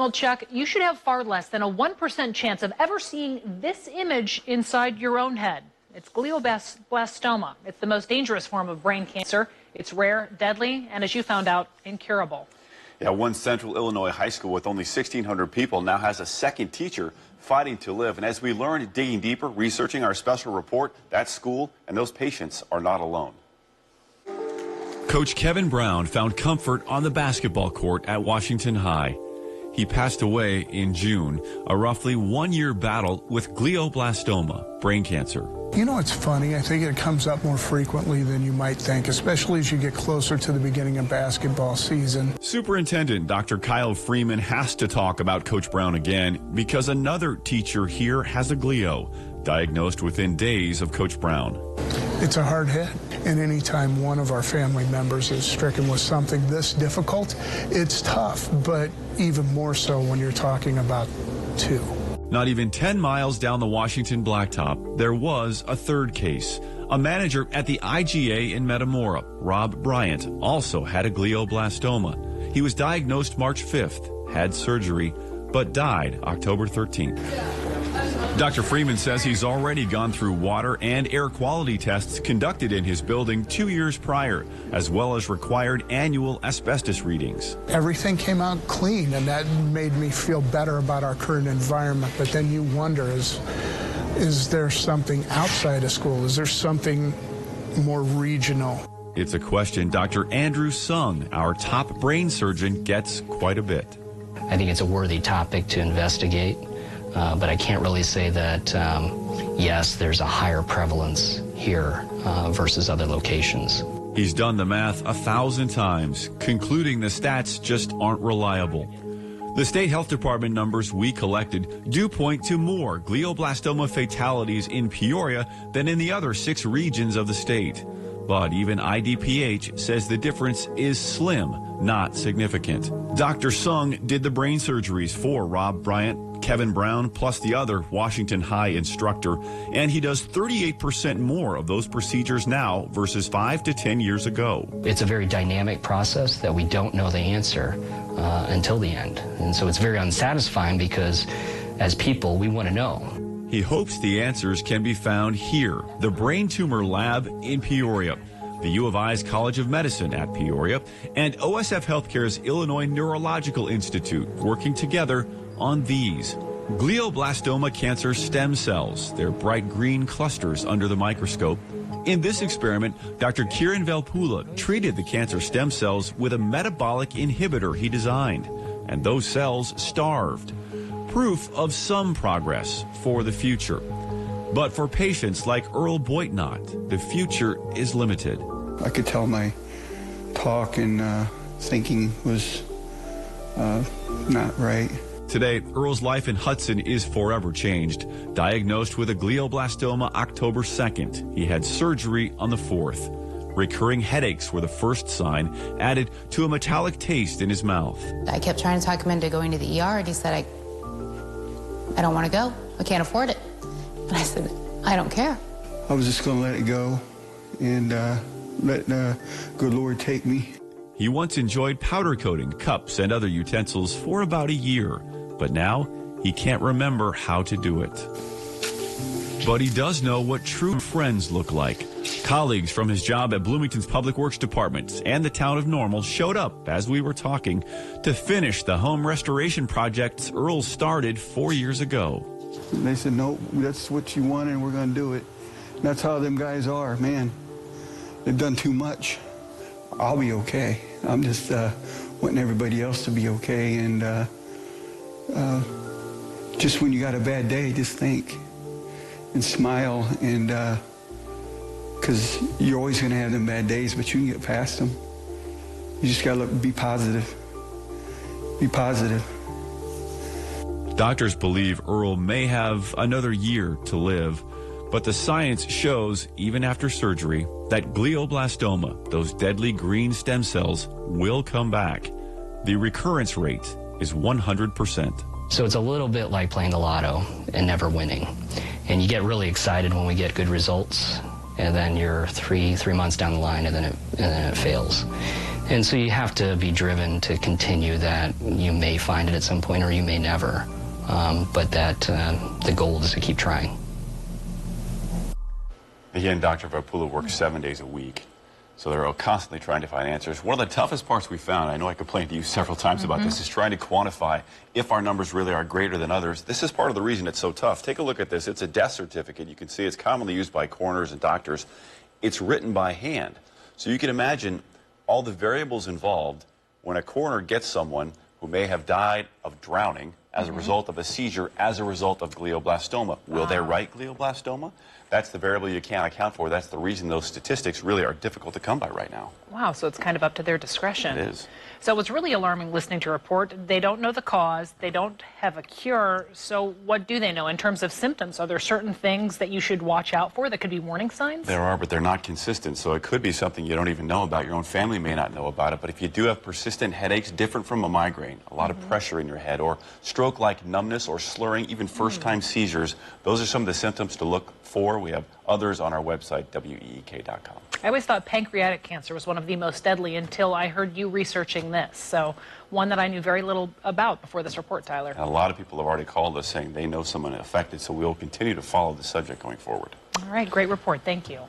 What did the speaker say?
Well, Chuck, you should have far less than a 1% chance of ever seeing this image inside your own head. It's glioblastoma. It's the most dangerous form of brain cancer. It's rare, deadly, and as you found out, incurable. Yeah, one Central Illinois high school with only 1,600 people now has a second teacher fighting to live. And as we learned, digging deeper, researching our special report, that school and those patients are not alone. Coach Kevin Brown found comfort on the basketball court at Washington High. He passed away in June, a roughly one-year battle with glioblastoma, brain cancer. You know, it's funny. I think it comes up more frequently than you might think, especially as you get closer to the beginning of basketball season. Superintendent Dr. Kyle Freeman has to talk about Coach Brown again because another teacher here has a glio, diagnosed within days of Coach Brown. It's a hard hit, and anytime one of our family members is stricken with something this difficult, it's tough, but even more so when you're talking about two. Not even 10 miles down the Washington blacktop, there was a third case. A manager at the IGA in Metamora, Rob Bryant, also had a glioblastoma. He was diagnosed March 5th, had surgery, but died October 13th. Dr. Freeman says he's already gone through water and air quality tests conducted in his building 2 years prior, as well as required annual asbestos readings. Everything came out clean, and that made me feel better about our current environment. But then you wonder, is there something outside of school? Is there something more regional? It's a question Dr. Andrew TSUNG, our top brain surgeon, gets quite a bit. I think it's a worthy topic to investigate. But I can't really say that, yes, there's a higher prevalence here versus other locations. He's done the math 1,000 times, concluding the stats just aren't reliable. The state health department numbers we collected do point to more glioblastoma fatalities in Peoria than in the other 6 regions of the state. But even IDPH says the difference is slim, not significant. Dr. TSUNG did the brain surgeries for Rob Bryant, Kevin Brown, plus the other Washington High instructor, and he does 38% more of those procedures now versus 5 to 10 years ago. It's a very dynamic process that we don't know the answer until the end. And so it's very unsatisfying because as people, we want to know. He hopes the answers can be found here, the Brain Tumor Lab in Peoria, the U of I's College of Medicine at Peoria, and OSF Healthcare's Illinois Neurological Institute working together on these. Glioblastoma cancer stem cells, their bright green clusters under the microscope. In this experiment, Dr. Kiran Velpula treated the cancer stem cells with a metabolic inhibitor he designed, and those cells starved. Proof of some progress for the future. But for patients like Earl Boitnott, the future is limited. I could tell my talk and thinking was not right. Today, Earl's life in Hudson is forever changed. Diagnosed with a glioblastoma October 2nd. He had surgery on the 4th. Recurring headaches were the first sign, added to a metallic taste in his mouth. I kept trying to talk him into going to the ER, and he said, I don't want to go. I can't afford it. And I said, I don't care. I was just going to let it go and let the good Lord take me. He once enjoyed powder coating cups and other utensils for about a year, but now he can't remember how to do it. But he does know what true friends look like. Colleagues from his job at Bloomington's Public Works Department and the town of Normal showed up as we were talking to finish the home restoration projects Earl started 4 years ago. And they said, no, that's what you want and we're going to do it. And that's how them guys are, man. They've done too much. I'll be okay. I'm just wanting everybody else to be okay. And just when you got a bad day, just think and smile, and because you're always going to have them bad days, but you can get past them. You just got to be positive. Be positive. Doctors believe Earl may have another year to live, but the science shows, even after surgery, that glioblastoma, those deadly green stem cells, will come back. The recurrence rate is 100%. So it's a little bit like playing the lotto and never winning. And you get really excited when we get good results, and then you're three months down the line, and then it fails. And so you have to be driven to continue that. You may find it at some point or you may never, but that the goal is to keep trying. Again, Dr. Vapula works 7 days a week, so they're constantly trying to find answers. One of the toughest parts we found, I know I complained to you several times about this, is trying to quantify if our numbers really are greater than others. This is part of the reason it's so tough. Take a look at this. It's a death certificate. You can see it's commonly used by coroners and doctors. It's written by hand. So you can imagine all the variables involved when a coroner gets someone who may have died of drowning as a result of a seizure, as a result of glioblastoma. Will they write glioblastoma? That's the variable you can't account for. That's the reason those statistics really are difficult to come by right now. Wow, so it's kind of up to their discretion. It is. So it's really alarming listening to a report. They don't know the cause. They don't have a cure. So what do they know in terms of symptoms? Are there certain things that you should watch out for that could be warning signs? There are, but they're not consistent. So it could be something you don't even know about. Your own family may not know about it. But if you do have persistent headaches, different from a migraine, a lot of pressure in your head, or stroke-like numbness or slurring, even first-time seizures, those are some of the symptoms to look for. We have others on our website, week.com. I always thought pancreatic cancer was one of the most deadly until I heard you researching this. So one that I knew very little about before this report, Tyler. And a lot of people have already called us saying they know someone affected, so we'll continue to follow the subject going forward. All right, great report. Thank you.